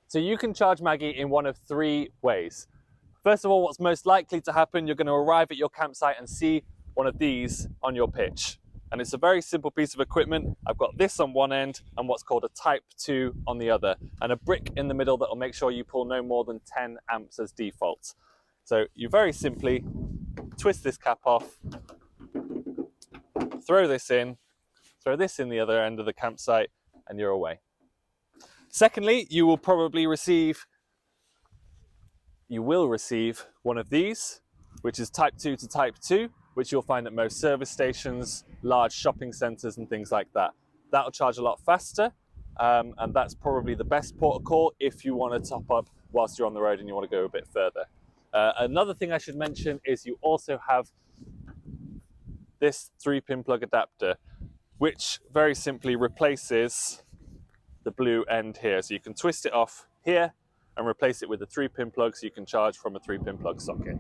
So you can charge Maggie in one of three ways. First of all, what's most likely to happen, you're going to arrive at your campsite and see one of these on your pitch. And it's a very simple piece of equipment. I've got this on one end and what's called a Type 2 on the other, and a brick in the middle that will make sure you pull no more than 10 amps as default. So you very simply twist this cap off, throw this in the other end of the campsite, and you're away. Secondly, you will receive one of these, which is Type 2 to Type 2, which you'll find at most service stations, large shopping centres and things like that. That'll charge a lot faster, and that's probably the best port of call if you want to top up whilst you're on the road and you want to go a bit further. Another thing I should mention is you also have this 3-pin plug adapter, which very simply replaces the blue end here. So you can twist it off here and replace it with a 3-pin plug so you can charge from a 3-pin plug socket.